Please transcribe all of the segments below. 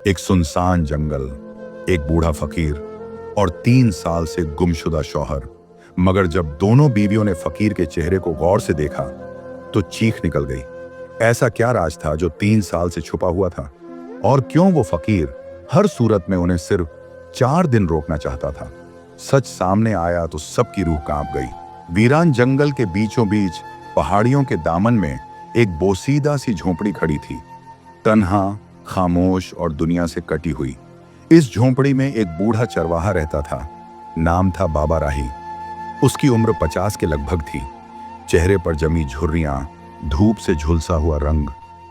एक सुनसान जंगल, एक बूढ़ा फकीर और 3 साल से गुमशुदा शौहर। मगर जब दोनों बीवियों ने फकीर के चेहरे को गौर से देखा तो चीख निकल गई। ऐसा क्या राज था जो 3 साल से छुपा हुआ था, और क्यों वो फकीर हर सूरत में उन्हें सिर्फ 4 दिन रोकना चाहता था? सच सामने आया तो सबकी रूह कांप गई। वीरान जंगल के बीचों बीच पहाड़ियों के दामन में एक बोसीदा सी झोंपड़ी खड़ी थी, तन्हा, खामोश और दुनिया से कटी हुई। इस झोंपड़ी में एक बूढ़ा चरवाहा रहता था। नाम था बाबा राही। उसकी उम्र 50 के लगभग थी। चेहरे पर जमी झुर्रियां, धूप से झुलसा हुआ रंग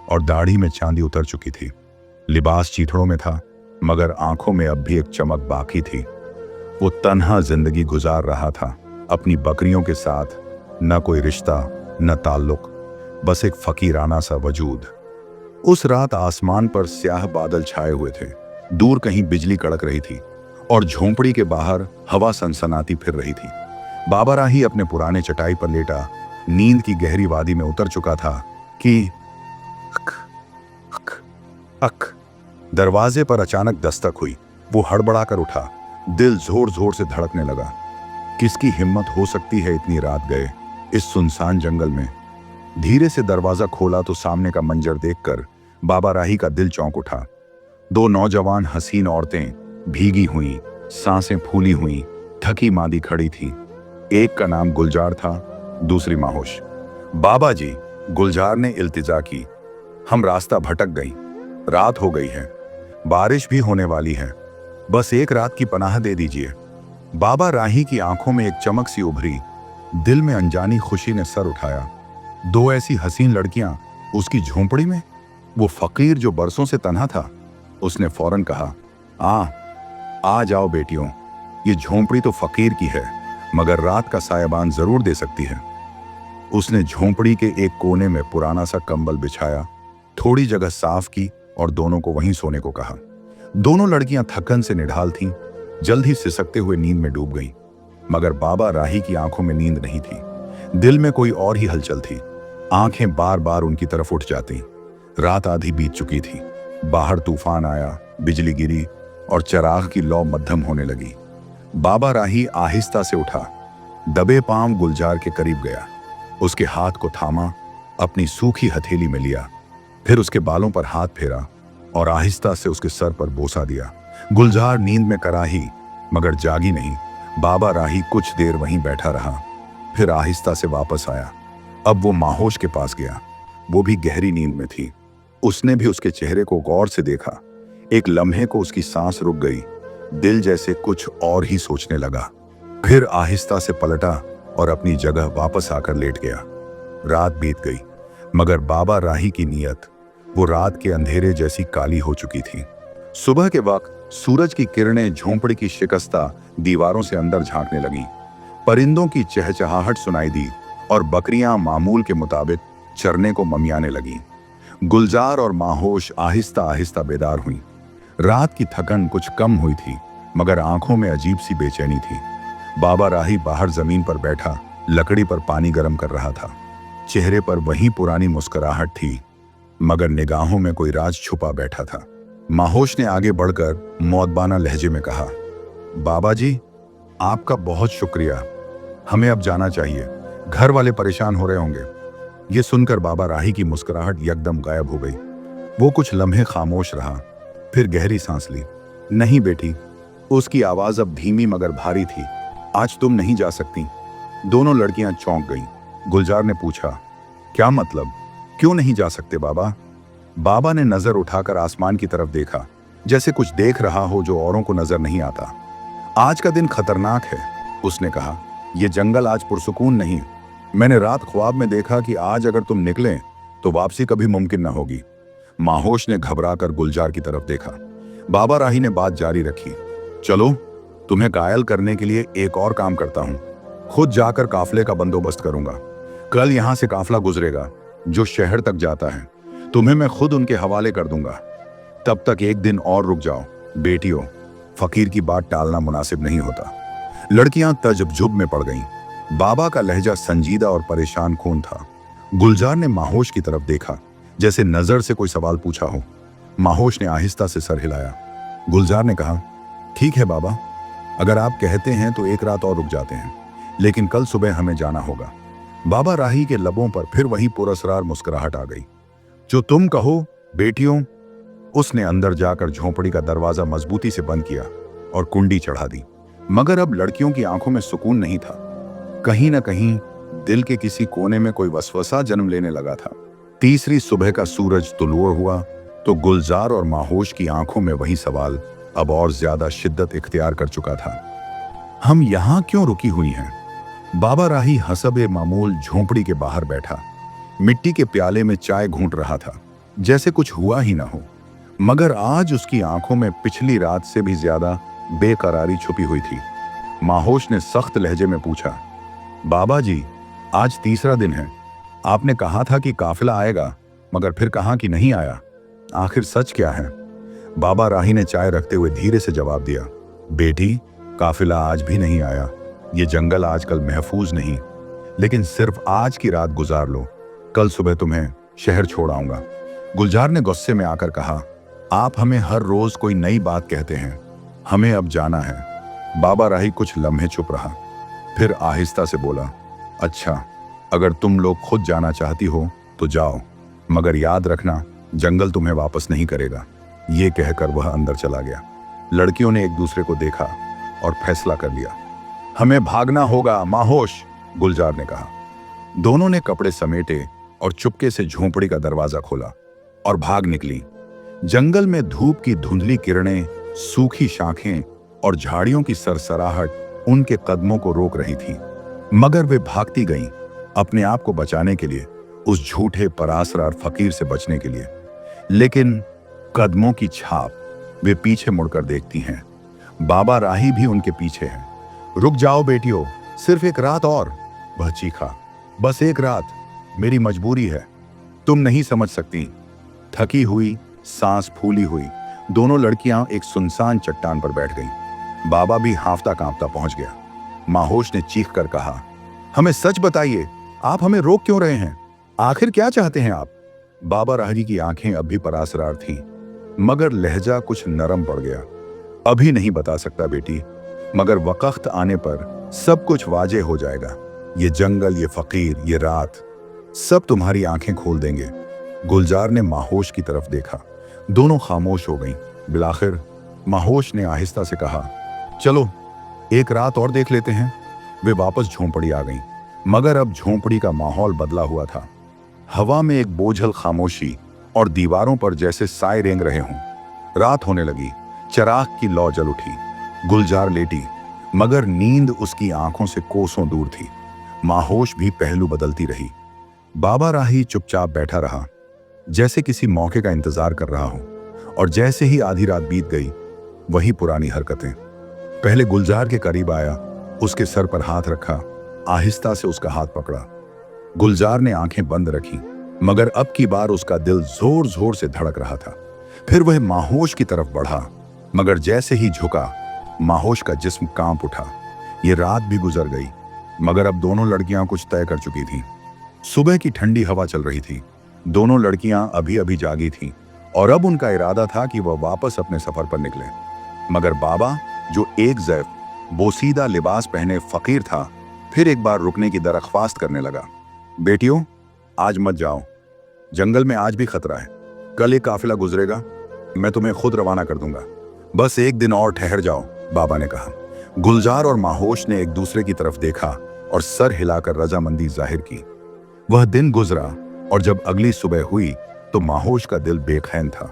और दाढ़ी में चांदी उतर चुकी थी। लिबास चीथड़ों में था, मगर आंखों में अब भी एक चमक बाकी थी। वो तन्हा जिंदगी गुजार रहा था, अपनी बकरियों के साथ। न कोई रिश्ता, न ताल्लुक, बस एक फकीराना सा वजूद। उस रात आसमान पर स्याह बादल छाए हुए थे, दूर कहीं बिजली कड़क रही थी और झोंपड़ी के बाहर हवा सनसनाती फिर रही थी। बाबा राही अपने पुराने चटाई पर लेटा नींद की गहरी वादी में उतर चुका था कि अक, अक, अक। दरवाजे पर अचानक दस्तक हुई। वो हड़बड़ाकर उठा, दिल जोर जोर से धड़कने लगा। किसकी हिम्मत हो सकती है इतनी रात गए इस सुनसान जंगल में? धीरे से दरवाजा खोला तो सामने का मंजर देखकर बाबा राही का दिल चौंक उठा। 2 नौजवान हसीन औरतें भीगी हुई, सांसें फूली हुई, थकी मांदी खड़ी थी। एक का नाम गुलजार था, दूसरी माहोश। बाबा जी, गुलजार ने इल्तिजा की, हम रास्ता भटक गई। रात हो गई है, बारिश भी होने वाली है, बस एक रात की पनाह दे दीजिए। बाबा राही की आंखों में एक चमक सी उभरी। दिल में अनजानी खुशी ने सर उठाया। 2 ऐसी हसीन लड़कियां उसकी झोंपड़ी में? वो फकीर जो बरसों से तन्हा था। उसने फौरन कहा, आ जाओ बेटियों, ये झोंपड़ी तो फकीर की है, मगर रात का सायाबान जरूर दे सकती है। उसने झोंपड़ी के एक कोने में पुराना सा कंबल बिछाया, थोड़ी जगह साफ की और दोनों को वहीं सोने को कहा। दोनों लड़कियां थकन से निढाल थीं, जल्द ही सिसकते हुए नींद में डूब गईं। मगर बाबा राही की आंखों में नींद नहीं थी, दिल में कोई और ही हलचल थी। आंखें बार बार उनकी तरफ उठ जाती। रात आधी बीत चुकी थी। बाहर तूफान आया, बिजली गिरी और चराग की लौ मध्यम होने लगी। बाबा राही आहिस्ता से उठा, दबे पांव गुलजार के करीब गया, उसके हाथ को थामा, अपनी सूखी हथेली में लिया, फिर उसके बालों पर हाथ फेरा और आहिस्ता से उसके सर पर बोसा दिया। गुलजार नींद में कराही, मगर जागी नहीं। बाबा राही कुछ देर वहीं बैठा रहा, फिर आहिस्ता से वापस आया। अब वो माहोश के पास गया। वो भी गहरी नींद में थी। उसने भी उसके चेहरे को गौर से देखा। एक लम्हे को उसकी सांस रुक गई, दिल जैसे कुछ और ही सोचने लगा। फिर आहिस्ता से पलटा और अपनी जगह वापस आकर लेट गया। रात बीत गई, मगर बाबा राही की नीयत वो रात के अंधेरे जैसी काली हो चुकी थी। सुबह के वक्त सूरज की किरणें झोंपड़ी की शिकस्ता दीवारों से अंदर झांकने लगीं। परिंदों की चहचहाहट सुनाई दी और बकरियां मामूल के मुताबिक चरने को ममियाने लगीं। गुलजार और माहोश आहिस्ता आहिस्ता बेदार हुईं। रात की थकन कुछ कम हुई थी, मगर आंखों में अजीब सी बेचैनी थी। बाबा राही बाहर जमीन पर बैठा लकड़ी पर पानी गर्म कर रहा था। चेहरे पर वही पुरानी मुस्कुराहट थी, मगर निगाहों में कोई राज छुपा बैठा था। माहोश ने आगे बढ़कर मौतबाना लहजे में कहा, बाबा जी, आपका बहुत शुक्रिया, हमें अब जाना चाहिए, घर वाले परेशान हो रहे होंगे। ये सुनकर बाबा राही की मुस्कुराहट यकदम गायब हो गई। वो कुछ लम्हे खामोश रहा, फिर गहरी सांस ली। नहीं बेटी, उसकी आवाज अब धीमी मगर भारी थी, आज तुम नहीं जा सकती। दोनों लड़कियां चौंक गईं। गुलजार ने पूछा, क्या मतलब, क्यों नहीं जा सकते बाबा? बाबा ने नजर उठाकर आसमान की तरफ देखा, जैसे कुछ देख रहा हो जो औरों को नजर नहीं आता। आज का दिन खतरनाक है, उसने कहा। यह जंगल आज पुरसुकून नहीं। मैंने रात ख्वाब में देखा कि आज अगर तुम निकले तो वापसी कभी मुमकिन न होगी। माहोश ने घबराकर गुलजार की तरफ देखा। बाबा राही ने बात जारी रखी, चलो, तुम्हें घायल करने के लिए एक और काम करता हूं। खुद जाकर काफले का बंदोबस्त करूंगा। कल यहां से काफला गुजरेगा जो शहर तक जाता है। तुम्हें मैं खुद उनके हवाले कर दूंगा। तब तक एक दिन और रुक जाओ बेटियों, फकीर की बात टालना मुनासिब नहीं होता। लड़कियां तजब्जुब में पड़ गईं। बाबा का लहजा संजीदा और परेशान खून था। गुलजार ने माहोश की तरफ देखा, जैसे नजर से कोई सवाल पूछा हो, माहोश ने आहिस्ता से सर हिलाया। गुलजार ने कहा, ठीक है बाबा, अगर आप कहते हैं तो एक रात और रुक जाते हैं, लेकिन कल सुबह हमें जाना होगा। बाबा राही के लबों पर फिर वही पुरस्कार मुस्कुराहट आ गई। जो तुम कहो बेटियों। उसने अंदर जाकर झोंपड़ी का दरवाजा मजबूती से बंद किया और कुंडी चढ़ा दी। मगर अब लड़कियों की आंखों में सुकून नहीं था। कहीं ना कहीं दिल के किसी कोने में कोई वसवसा जन्म लेने लगा था। तीसरी सुबह का सूरज तुलुआ हुआ तो गुलजार और माहोश की आंखों में वही सवाल अब और ज्यादा शिद्दत इख्तियार कर चुका था। हम यहां क्यों रुकी हुई हैं? बाबा राही हसबे मामूल झोंपड़ी के बाहर बैठा, मिट्टी के प्याले में चाय घूंट रहा था, जैसे कुछ हुआ ही ना हो। मगर आज उसकी आंखों में पिछली रात से भी ज्यादा बेकरारी छुपी हुई थी। माहोश ने सख्त लहजे में पूछा, बाबा जी, आज तीसरा दिन है। आपने कहा था कि काफिला आएगा, मगर फिर कहा कि नहीं आया। आखिर सच क्या है? बाबा राही ने चाय रखते हुए धीरे से जवाब दिया, बेटी, काफिला आज भी नहीं आया। ये जंगल आजकल महफूज नहीं, लेकिन सिर्फ आज की रात गुजार लो, कल सुबह तुम्हें शहर छोड़ आऊंगा। गुलजार ने गुस्से में आकर कहा, आप हमें हर रोज कोई नई बात कहते हैं, हमें अब जाना है। बाबा राही कुछ लम्हे चुप रहा, फिर आहिस्ता से बोला, अच्छा, अगर तुम लोग खुद जाना चाहती हो तो जाओ, मगर याद रखना जंगल तुम्हें वापस नहीं करेगा। ये कहकर वह अंदर चला गया। लड़कियों ने एक दूसरे को देखा और फैसला कर लिया, हमें भागना होगा माहोश, गुलजार ने कहा। दोनों ने कपड़े समेटे और चुपके से झोंपड़ी का दरवाजा खोला और भाग निकली। जंगल में धूप की धुंधली किरणें, सूखी शाखें और झाड़ियों की सरसराहट उनके कदमों को रोक रही थी, मगर वे भागती गईं, अपने आप को बचाने के लिए, उस झूठे परासरार फकीर से बचने के लिए। लेकिन कदमों की छाप, वे पीछे मुड़कर देखती हैं। बाबा राही भी उनके पीछे हैं। रुक जाओ बेटियों, सिर्फ एक रात और, वह चीखा, बस एक रात, मेरी मजबूरी है, तुम नहीं समझ सकती। थकी हुई, सांस फूली हुई दोनों लड़कियां एक सुनसान चट्टान पर बैठ गईं। बाबा भी हांफता कांपता पहुंच गया। माहोश ने चीख कर कहा, हमें सच बताइए, आप हमें रोक क्यों रहे हैं? आखिर क्या चाहते हैं आप? बाबा राही की आंखें अब भी परासरार थीं, मगर लहजा कुछ नरम पड़ गया। अभी नहीं बता सकता बेटी, मगर वक्त आने पर सब कुछ वाजे हो जाएगा। ये जंगल, ये फकीर, ये रात, सब तुम्हारी आंखें खोल देंगे। गुलजार ने माहोश की तरफ देखा। दोनों खामोश हो गईं। बिलाखिर माहोश ने आहिस्ता से कहा, चलो एक रात और देख लेते हैं। वे वापस झोंपड़ी आ गईं, मगर अब झोंपड़ी का माहौल बदला हुआ था। हवा में एक बोझल खामोशी और दीवारों पर जैसे साए रेंग रहे हों। रात होने लगी, चिराग की लौ जल उठी। गुलजार लेटी, मगर नींद उसकी आंखों से कोसों दूर थी। माहोश भी पहलू बदलती रही। बाबा राही चुपचाप बैठा रहा, जैसे किसी मौके का इंतजार कर रहा हो। और जैसे ही आधी रात बीत गई, वही पुरानी हरकतें। पहले गुलजार के करीब आया, उसके सर पर हाथ रखा, आहिस्ता से उसका हाथ पकड़ा। गुलजार ने आंखें बंद रखी, मगर अब की बार उसका दिल जोर जोर से धड़क रहा था। फिर वह माहोश की तरफ बढ़ा, मगर जैसे ही झुका, माहोश का जिस्म कांप उठा। ये रात भी गुजर गई, मगर अब दोनों लड़कियां कुछ तय कर चुकी थीं। सुबह की ठंडी हवा चल रही थी। दोनों लड़कियां अभी अभी जागी थीं और अब उनका इरादा था कि वह वापस अपने सफर पर निकले। मगर बाबा, जो एक ज़ैफ बोसीदा लिबास पहने फकीर था, फिर एक बार रुकने की दरख्वास्त करने लगा। बेटियों, आज मत जाओ, जंगल में आज भी खतरा है। कल एक काफिला गुजरेगा, मैं तुम्हें खुद रवाना कर दूंगा। बस एक दिन और ठहर जाओ, बाबा ने कहा। गुलजार और माहोश ने एक दूसरे की तरफ देखा और सर हिलाकर रजामंदी जाहिर की। वह दिन गुजरा और जब अगली सुबह हुई तो माहोश का दिल बेखैन था।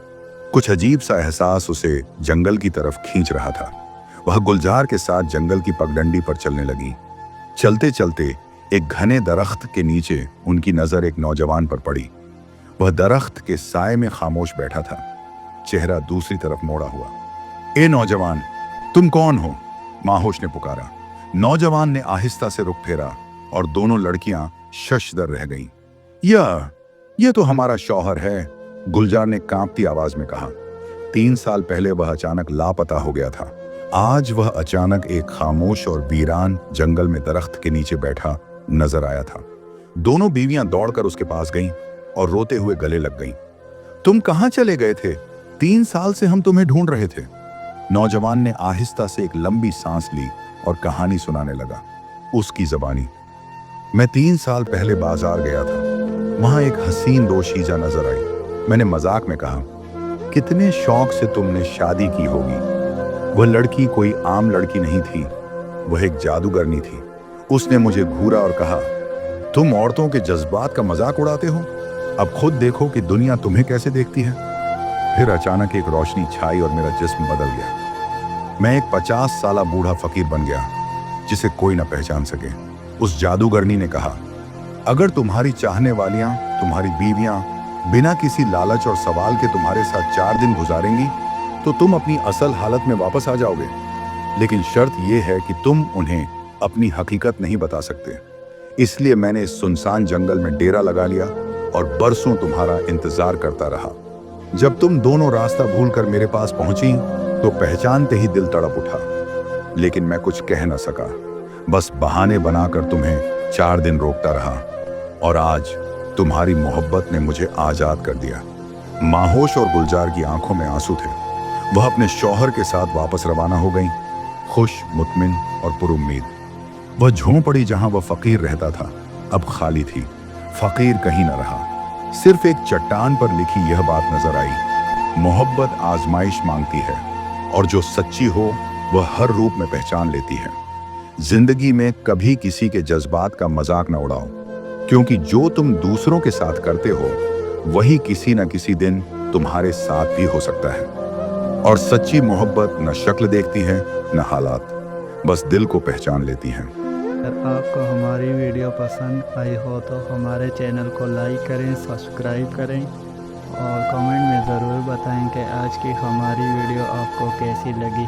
कुछ अजीब सा एहसास उसे जंगल की तरफ खींच रहा था। वह गुलजार के साथ जंगल की पगडंडी पर चलने लगी। चलते चलते एक घने दरख्त के नीचे उनकी नजर एक नौजवान पर पड़ी। वह दरख्त के साए में खामोश बैठा था, चेहरा दूसरी तरफ मोड़ा हुआ। ए नौजवान, तुम कौन हो? माहोश ने पुकारा। नौजवान ने आहिस्ता से रुख फेरा और दोनों लड़कियां शशदर रह गईं। यह तो हमारा शौहर है, गुलजार ने कांपती आवाज में कहा। 3 साल पहले वह अचानक लापता हो गया था। आज वह अचानक एक खामोश और वीरान जंगल में दरख्त के नीचे बैठा नजर आया था। दोनों बीवियां दौड़कर उसके पास गईं और रोते हुए गले लग गईं। तुम कहां चले गए थे? 3 साल से हम तुम्हें ढूंढ रहे थे। नौजवान ने आहिस्ता से एक लंबी सांस ली और कहानी सुनाने लगा, उसकी जबानी। मैं 3 साल पहले बाजार गया था। वहां एक हसीन दोशीजा नजर आई। मैंने मजाक में कहा, कितने शौक से तुमने शादी की होगी। वह लड़की कोई आम लड़की नहीं थी, वह एक जादूगरनी थी। उसने मुझे घूरा और कहा, तुम औरतों के जज्बात का मजाक उड़ाते हो, अब खुद देखो कि दुनिया तुम्हें कैसे देखती है। फिर अचानक एक रोशनी छाई और मेरा जिस्म बदल गया। मैं एक 50 साला बूढ़ा फकीर बन गया, जिसे कोई ना पहचान सके। उस जादूगरनी ने कहा, अगर तुम्हारी चाहने वालियां, तुम्हारी बीवियां बिना किसी लालच और सवाल के तुम्हारे साथ 4 दिन गुजारेंगी तो तुम अपनी असल हालत में वापस आ जाओगे। लेकिन शर्त यह है कि तुम उन्हें अपनी हकीकत नहीं बता सकते। इसलिए मैंने इस सुनसान जंगल में डेरा लगा लिया और बरसों तुम्हारा इंतजार करता रहा। जब तुम दोनों रास्ता भूलकर मेरे पास पहुंची तो पहचानते ही दिल तड़प उठा। लेकिन मैं कुछ कह न सका, बस बहाने बनाकर तुम्हें 4 दिन रोकता रहा। और आज तुम्हारी मोहब्बत ने मुझे आजाद कर दिया। माहोश और गुलजार की आंखों में आंसू थे। वह अपने शौहर के साथ वापस रवाना हो गई, खुश, मुतमिन और पुरुम्मीद। वह झोंपड़ी जहां वह फकीर रहता था अब खाली थी। फकीर कहीं न रहा, सिर्फ एक चट्टान पर लिखी यह बात नजर आई, मोहब्बत आजमाइश मांगती है और जो सच्ची हो वह हर रूप में पहचान लेती है। जिंदगी में कभी किसी के जज्बात का मजाक न उड़ाओ, क्योंकि जो तुम दूसरों के साथ करते हो वही किसी न किसी दिन तुम्हारे साथ भी हो सकता है। और सच्ची मोहब्बत न शक्ल देखती है न हालात, बस दिल को पहचान लेती है। अगर आपको हमारी वीडियो पसंद आई हो तो हमारे चैनल को लाइक करें, सब्सक्राइब करें और कमेंट में ज़रूर बताएं कि आज की हमारी वीडियो आपको कैसी लगी।